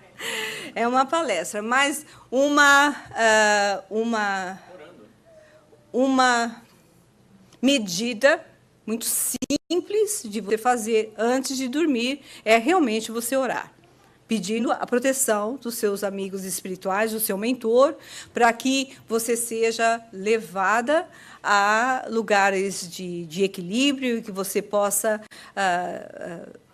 Speaker 1: É uma palestra, mas uma medida muito simples de você fazer antes de dormir é realmente você orar, pedindo a proteção dos seus amigos espirituais, do seu mentor, para que você seja levada a lugares de equilíbrio e que você possa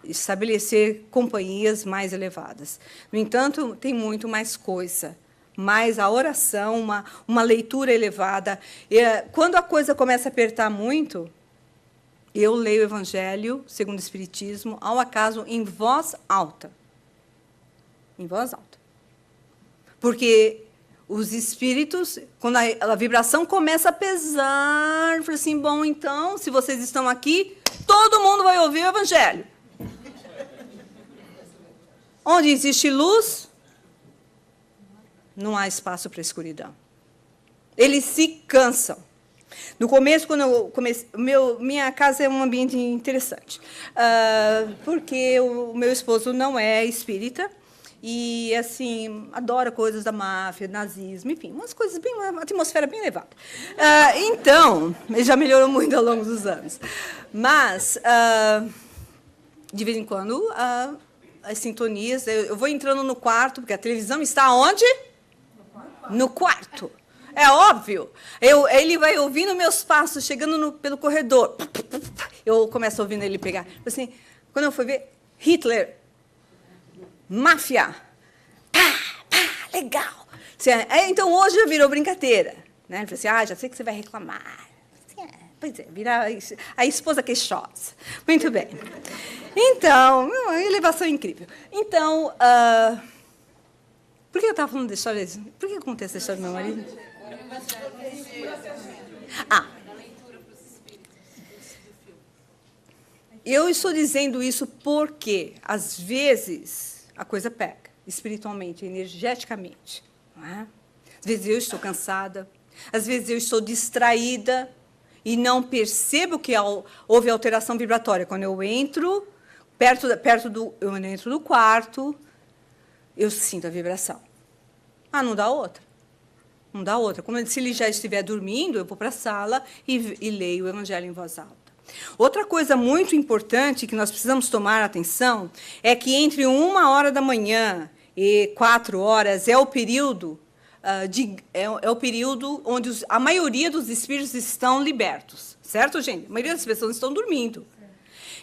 Speaker 1: estabelecer companhias mais elevadas. No entanto, tem muito mais coisa. Mas a oração, uma leitura elevada. Quando a coisa começa a apertar muito, eu leio o Evangelho segundo o Espiritismo, ao acaso, em voz alta. Em voz alta. Porque os espíritos, quando a vibração começa a pesar, eu falo assim, bom, então, se vocês estão aqui, todo mundo vai ouvir o Evangelho. Onde existe luz, não há espaço para a escuridão. Eles se cansam. No começo, quando eu comecei, minha casa é um ambiente interessante, porque o meu esposo não é espírita, e, assim, adora coisas da máfia, nazismo, enfim, umas coisas bem, uma atmosfera bem elevada. Então, ele já melhorou muito ao longo dos anos. Mas, de vez em quando, as sintonias, eu vou entrando no quarto, porque a televisão está onde? No quarto. É óbvio. Ele vai ouvindo meus passos, chegando pelo corredor. Eu começo ouvindo ele pegar. Assim, quando eu fui ver, Hitler, máfia. Legal. Então, hoje já virou brincadeira. Né? Ele falou assim, já sei que você vai reclamar. Pois é, virar a esposa queixosa. Muito bem. Então, uma elevação incrível. Então, por que eu estava falando da história? Por que eu contei essa história do meu marido? Eu estou dizendo isso porque, às vezes, a coisa pega, espiritualmente, energeticamente. Não é? Às vezes eu estou cansada, às vezes eu estou distraída e não percebo que houve alteração vibratória. Quando eu entro eu entro no quarto, eu sinto a vibração. Não dá outra. Não dá outra. Como se ele já estiver dormindo, eu vou para a sala e leio o Evangelho em voz alta. Outra coisa muito importante que nós precisamos tomar atenção é que entre 1h da manhã e 4h é o período o período onde a maioria dos espíritos estão libertos, certo, gente? A maioria das pessoas estão dormindo.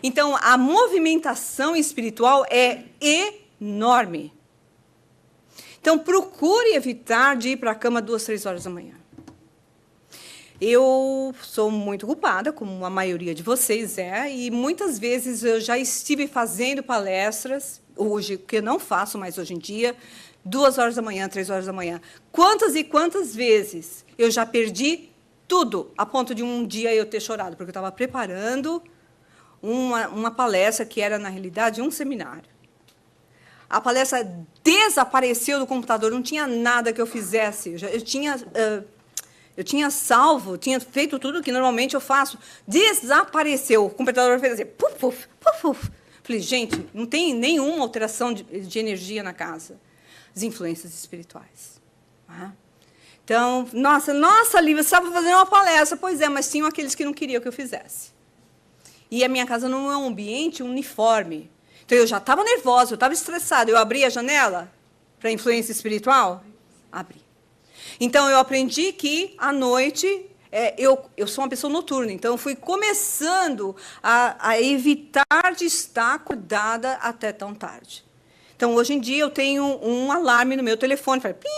Speaker 1: Então, a movimentação espiritual é enorme. Então, procure evitar de ir para a cama 2, 3 horas da manhã. Eu sou muito culpada, como a maioria de vocês e muitas vezes eu já estive fazendo palestras, hoje, que eu não faço mais hoje em dia, 2 horas da manhã, 3 horas da manhã. Quantas e quantas vezes eu já perdi tudo, a ponto de um dia eu ter chorado, porque eu estava preparando uma palestra que era, na realidade, um seminário. A palestra desapareceu do computador, não tinha nada que eu fizesse. Eu tinha salvo, tinha feito tudo que normalmente eu faço. Desapareceu. O computador fez assim, puf, puf, puf, puf. Falei, gente, não tem nenhuma alteração de energia na casa. As influências espirituais. Então, nossa, Lívia, você estava fazendo uma palestra. Pois é, mas tinham aqueles que não queriam que eu fizesse. E a minha casa não é um ambiente uniforme. Então, eu já estava nervosa, eu estava estressada. Eu abri a janela para a influência espiritual? Abri. Então, eu aprendi que, à noite, eu sou uma pessoa noturna. Então, eu fui começando a evitar de estar acordada até tão tarde. Então, hoje em dia, eu tenho um alarme no meu telefone. Fala, pim,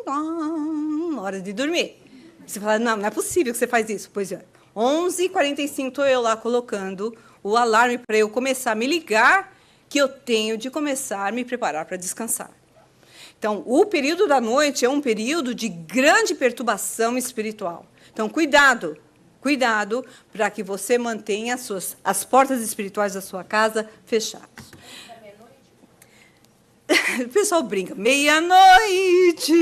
Speaker 1: pam, hora de dormir. Você fala, não é possível que você faz isso. Pois é. 11h45, estou eu lá colocando o alarme para eu começar a me ligar que eu tenho de começar a me preparar para descansar. Então, o período da noite é um período de grande perturbação espiritual. Então, cuidado para que você mantenha as portas espirituais da sua casa fechadas. O pessoal brinca, meia-noite.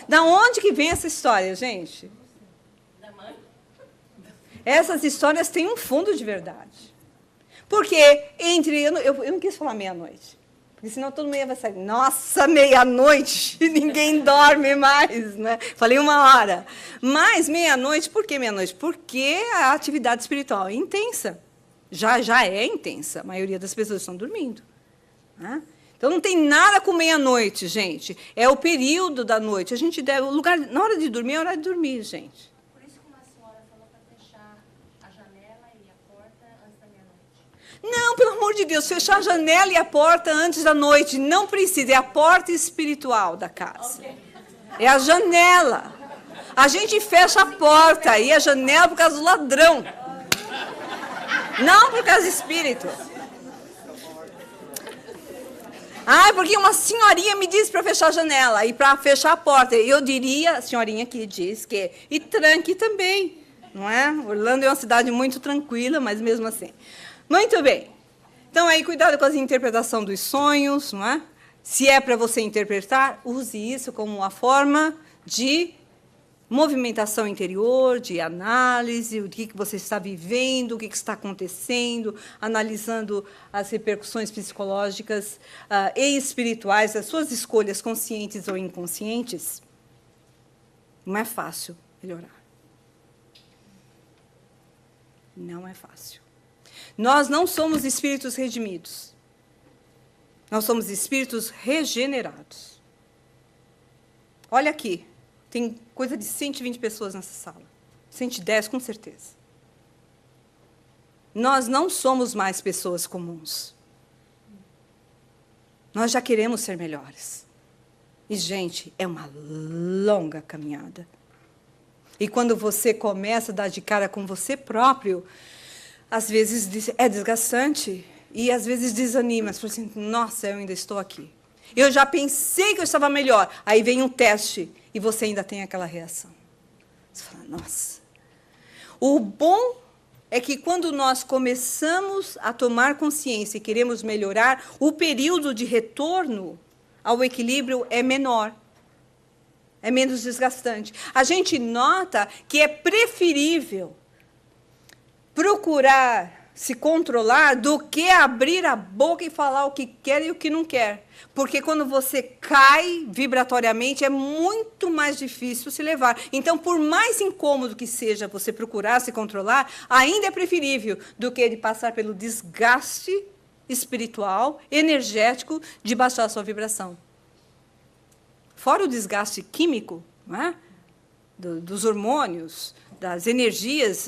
Speaker 1: Da onde que vem essa história, gente? Da mãe. Essas histórias têm um fundo de verdade. Porque eu não quis falar meia-noite. Porque senão todo mundo vai sair, nossa, meia-noite, ninguém dorme mais, né? Falei 1h. Mas meia-noite, por que meia-noite? Porque a atividade espiritual é intensa. Já é intensa. A maioria das pessoas estão dormindo. Né? Então, não tem nada com meia-noite, gente. É o período da noite. A gente deve, na hora de dormir, é hora de dormir, gente.
Speaker 2: Por isso que uma senhora falou para fechar a janela e a porta antes da meia-noite.
Speaker 1: Não, pelo amor de Deus, fechar a janela e a porta antes da noite. Não precisa, é a porta espiritual da casa. Okay. É a janela. A gente fecha a porta e a janela por causa do ladrão. Não por causa do espírito. Porque uma senhorinha me disse para fechar a janela e para fechar a porta. Eu diria, a senhorinha que diz que... E tranque também, não é? Orlando é uma cidade muito tranquila, mas mesmo assim. Muito bem. Então, aí, cuidado com a interpretação dos sonhos, não é? Se é para você interpretar, use isso como uma forma de movimentação interior, de análise, o que você está vivendo, o que está acontecendo, analisando as repercussões psicológicas e espirituais das suas escolhas conscientes ou inconscientes. Não é fácil melhorar. Não é fácil. Nós não somos espíritos redimidos. Nós somos espíritos regenerados. Olha aqui. Tem coisa de 120 pessoas nessa sala. 110, com certeza. Nós não somos mais pessoas comuns. Nós já queremos ser melhores. E, gente, é uma longa caminhada. E quando você começa a dar de cara com você próprio, às vezes é desgastante e, às vezes, desanima. Você fala assim, nossa, eu ainda estou aqui. Eu já pensei que eu estava melhor. Aí vem um teste e você ainda tem aquela reação. Você fala, nossa. O bom é que quando nós começamos a tomar consciência e queremos melhorar, o período de retorno ao equilíbrio é menor. É menos desgastante. A gente nota que é preferível procurar se controlar do que abrir a boca e falar o que quer e o que não quer. Porque quando você cai vibratoriamente, é muito mais difícil se levar. Então, por mais incômodo que seja você procurar se controlar, ainda é preferível do que ele passar pelo desgaste espiritual, energético, de baixar a sua vibração. Fora o desgaste químico, não é? Dos hormônios, das energias,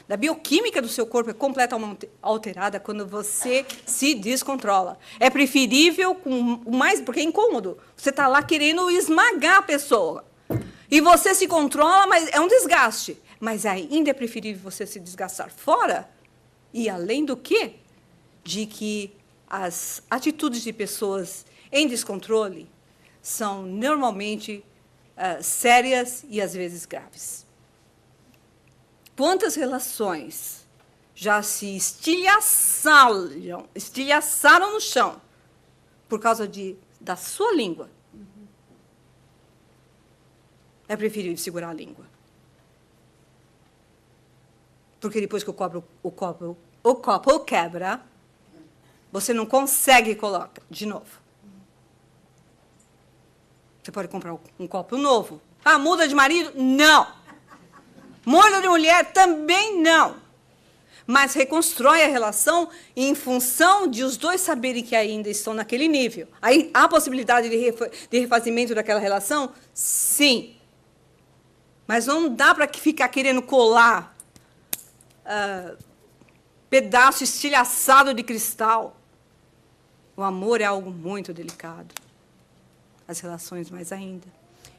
Speaker 1: da bioquímica do seu corpo é completamente alterada quando você se descontrola. É preferível, porque é incômodo. Você está lá querendo esmagar a pessoa. E você se controla, mas é um desgaste. Mas ainda é preferível você se desgastar fora. E além do quê? De que as atitudes de pessoas em descontrole são normalmente sérias e, às vezes, graves. Quantas relações já se estilhaçaram no chão por causa da sua língua? É preferível segurar a língua. Porque depois que o copo quebra, você não consegue colocar de novo. Você pode comprar um copo novo. Ah, muda de marido? Não. Muda de mulher? Também não. Mas reconstrói a relação em função de os dois saberem que ainda estão naquele nível. Aí, há possibilidade de refazimento daquela relação? Sim. Mas não dá para ficar querendo colar pedaço estilhaçado de cristal. O amor é algo muito delicado. As relações mais ainda.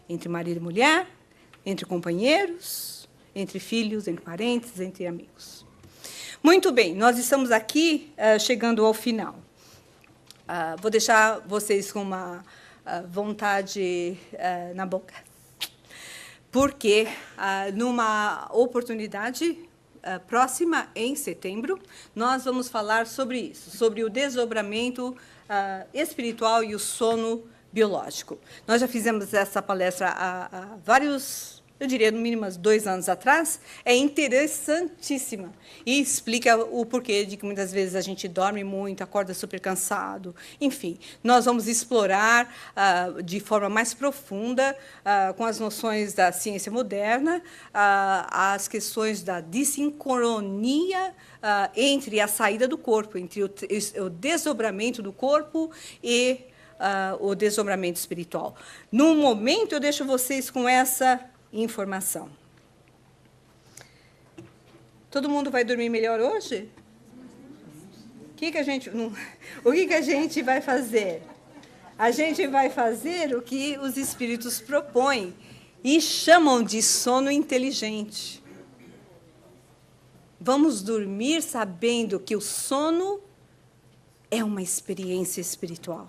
Speaker 1: Entre marido e mulher, entre companheiros, entre filhos, entre parentes, entre amigos. Muito bem, nós estamos aqui chegando ao final. Vou deixar vocês com uma vontade na boca. Porque, numa oportunidade próxima, em setembro, nós vamos falar sobre isso, sobre o desdobramento espiritual e o sono biológico. Nós já fizemos essa palestra há vários, eu diria, no mínimo 2 anos atrás. É interessantíssima e explica o porquê de que muitas vezes a gente dorme muito, acorda super cansado. Enfim, nós vamos explorar de forma mais profunda, com as noções da ciência moderna, as questões da dissincronia entre a saída do corpo, entre o desdobramento do corpo e o desdobramento espiritual. No momento, eu deixo vocês com essa informação. Todo mundo vai dormir melhor hoje? O que a gente vai fazer? A gente vai fazer o que os espíritos propõem e chamam de sono inteligente. Vamos dormir sabendo que o sono é uma experiência espiritual.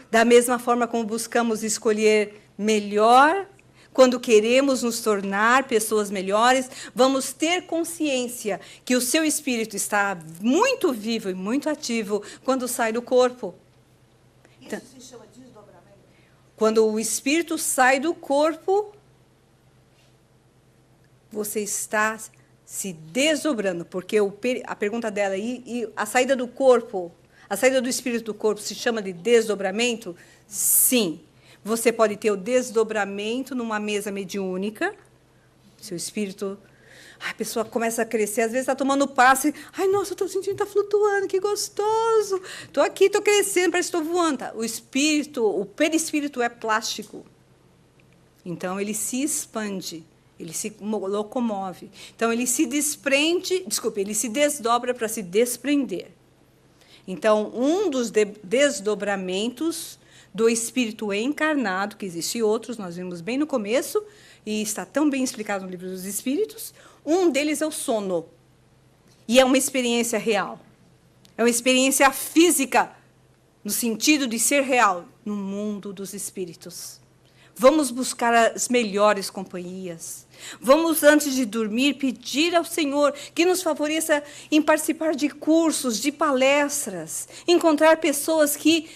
Speaker 1: Da mesma forma como buscamos escolher melhor, quando queremos nos tornar pessoas melhores, vamos ter consciência que o seu espírito está muito vivo e muito ativo quando sai do corpo. Então, isso se chama desdobramento? Quando o espírito sai do corpo, você está se desdobrando, porque a pergunta dela e a saída do corpo, a saída do espírito do corpo se chama de desdobramento? Sim. Você pode ter o desdobramento numa mesa mediúnica, seu espírito, a pessoa começa a crescer, às vezes está tomando passe, ai, nossa, estou sentindo que está flutuando, que gostoso, estou aqui, estou crescendo, parece que estou voando. O espírito, o perispírito é plástico, então ele se expande, ele se locomove, então ele se ele se desdobra para se desprender. Então, um dos desdobramentos do espírito encarnado, que existem outros, nós vimos bem no começo, e está tão bem explicado no Livro dos Espíritos, um deles é o sono. E é uma experiência real. É uma experiência física, no sentido de ser real, no mundo dos espíritos. Vamos buscar as melhores companhias. Vamos, antes de dormir, pedir ao Senhor que nos favoreça em participar de cursos, de palestras, encontrar pessoas que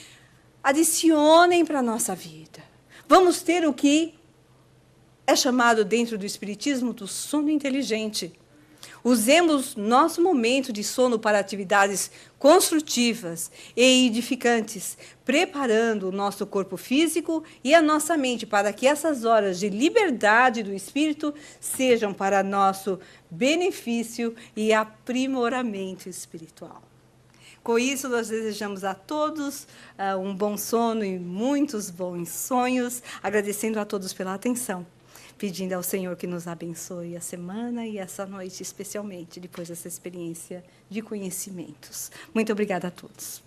Speaker 1: adicionem para a nossa vida. Vamos ter o que é chamado dentro do Espiritismo do sono inteligente. Usemos nosso momento de sono para atividades construtivas e edificantes, preparando o nosso corpo físico e a nossa mente para que essas horas de liberdade do espírito sejam para nosso benefício e aprimoramento espiritual. Com isso, nós desejamos a todos um bom sono e muitos bons sonhos, agradecendo a todos pela atenção, pedindo ao Senhor que nos abençoe a semana e essa noite, especialmente, depois dessa experiência de conhecimentos. Muito obrigada a todos.